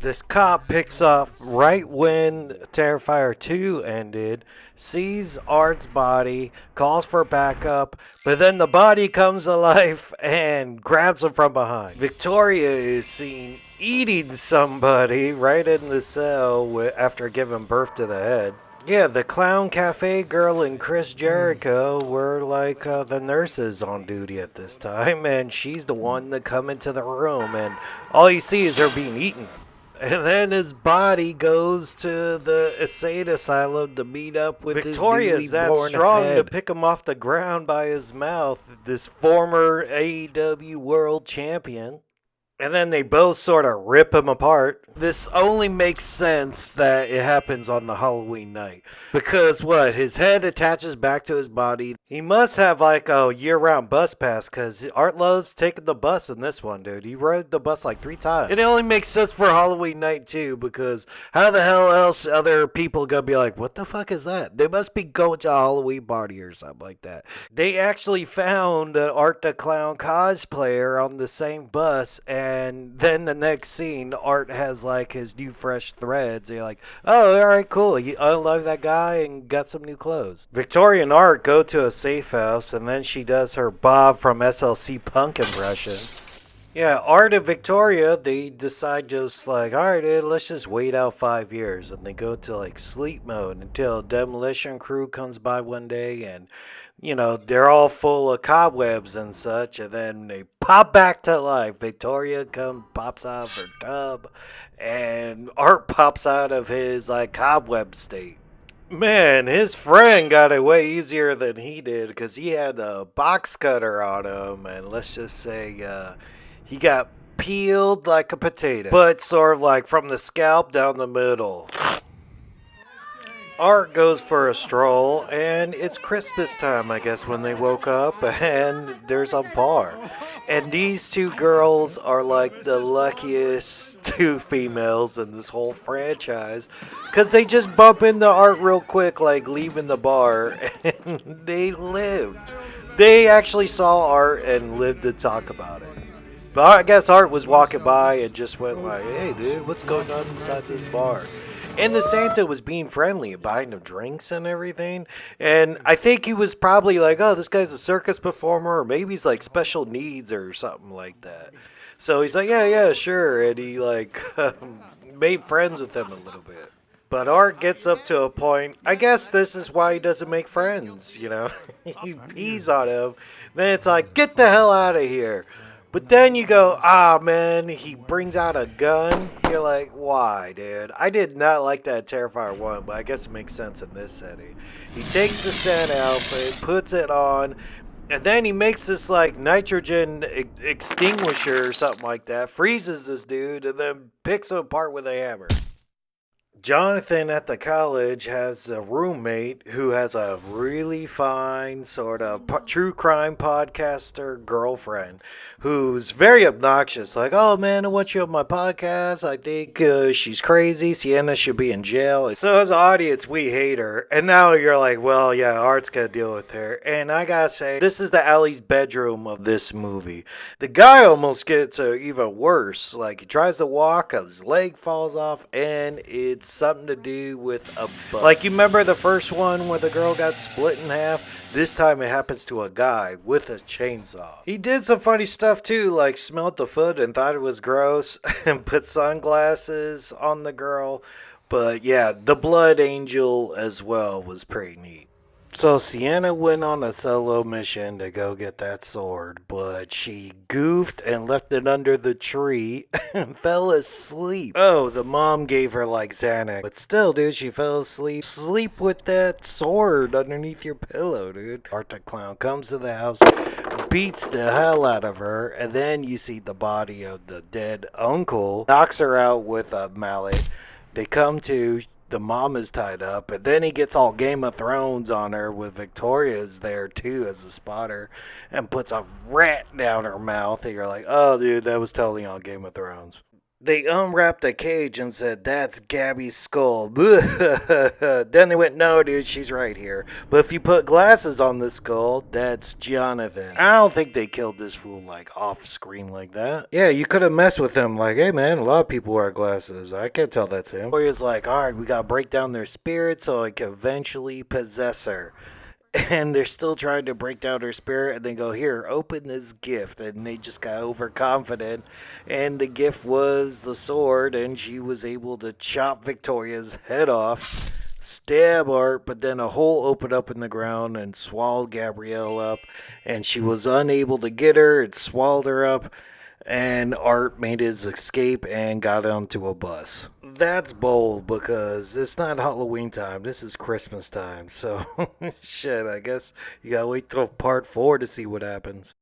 This cop picks up right when Terrifier 2 ended, sees Art's body, calls for backup, but then the body comes to life and grabs him from behind. Victoria is seen eating somebody right in the cell after giving birth to the head. Yeah, the Clown Cafe girl and Chris Jericho were like the nurses on duty at this time, and she's the one to come into the room, and all you see is her being eaten. And then his body goes to the insane asylum to meet up with Victoria's his that newly born strong head. to pick him off the ground by his mouth, this former AEW world champion. And then they both sort of rip him apart. This only makes sense that it happens on the Halloween night. Because what? His head attaches back to his body. He must have like a year-round bus pass because Art loves taking the bus in this one, dude. He rode the bus like 3 times. It only makes sense for Halloween night too, because how the hell else other people gonna be like, what the fuck is that? They must be going to a Halloween party or something like that. They actually found an Art the Clown cosplayer on the same bus, and then the next scene, Art has like his new fresh threads. You're like, oh, all right, cool. He unloved that guy and got some new clothes. Victoria and Art go to a safe house, and then she does her Bob from SLC Punk impression. Yeah, Art and Victoria, they decide just like, all right, dude, let's just wait out 5 years. And they go to like sleep mode until Demolition Crew comes by one day and, you know, they're all full of cobwebs and such. And then they pop back to life. Victoria pops out of her tub, and Art pops out of his like cobweb state. Man, his friend got it way easier than he did because he had a box cutter on him, and let's just say he got peeled like a potato, but sort of like from the scalp down the middle. Art goes for a stroll, and it's Christmas time, I guess, when they woke up, and there's a bar. And these two girls are like the luckiest two females in this whole franchise, because they just bump into Art real quick, like leaving the bar, and they lived. They actually saw Art and lived to talk about it. But I guess Art was walking by and just went like, hey dude, what's going on inside this bar? And the Santa was being friendly and buying him drinks and everything. And I think he was probably like, oh, this guy's a circus performer, or maybe he's like special needs or something like that. So he's like, yeah, sure. And he like made friends with him a little bit. But Art gets up to a point, I guess this is why he doesn't make friends, you know. He pees on him. Then it's like, get the hell out of here. But then you go, man, he brings out a gun. You're like, why, dude? I did not like that Terrifier 1, but I guess it makes sense in this setting. He takes the Santa outfit, puts it on, and then he makes this, like, nitrogen extinguisher or something like that, freezes this dude, and then picks him apart with a hammer. Jonathan at the college has a roommate who has a really fine sort of true crime podcaster girlfriend who's very obnoxious. Like, oh man, I want you on my podcast. I think she's crazy. Sienna should be in jail. So as an audience, we hate her. And now you're like, well, yeah, Art's gonna deal with her. And I gotta say, this is the Allie's bedroom of this movie. The guy almost gets even worse. Like, he tries to walk, his leg falls off, and it's something to do with a bug. Like, you remember the first one where the girl got split in half? This time it happens to a guy with a chainsaw. He did some funny stuff too, like smelled the foot and thought it was gross and put sunglasses on the girl. But yeah, the blood angel as well was pretty neat. So Sienna went on a solo mission to go get that sword, but she goofed and left it under the tree and fell asleep. Oh, the mom gave her like Xanax. But still, dude, she fell asleep. Sleep with that sword underneath your pillow, dude. Art the Clown comes to the house, beats the hell out of her, and then you see the body of the dead uncle, knocks her out with a mallet. They come to... The mom is tied up, and then he gets all Game of Thrones on her with Victoria's there too as a spotter and puts a rat down her mouth, and you're like, oh dude, that was totally on Game of Thrones. They unwrapped the cage and said, "That's Gabby's skull." Then they went, "No, dude, she's right here. But if you put glasses on the skull, that's Jonathan." I don't think they killed this fool, like, off screen like that. Yeah, you could have messed with him, like, "Hey, man, a lot of people wear glasses. I can't tell that's him." Or he was like, "All right, we got to break down their spirit so I can eventually possess her." And they're still trying to break down her spirit, and they go, "Here, open this gift." And they just got overconfident, and the gift was the sword, and she was able to chop Victoria's head off, stab Art, but then a hole opened up in the ground and swallowed Gabrielle up, and she was unable to get her. It swallowed her up, and Art made his escape and got onto a bus. That's bold because it's not Halloween time. This is Christmas time. So, shit, I guess you gotta wait till part 4 to see what happens.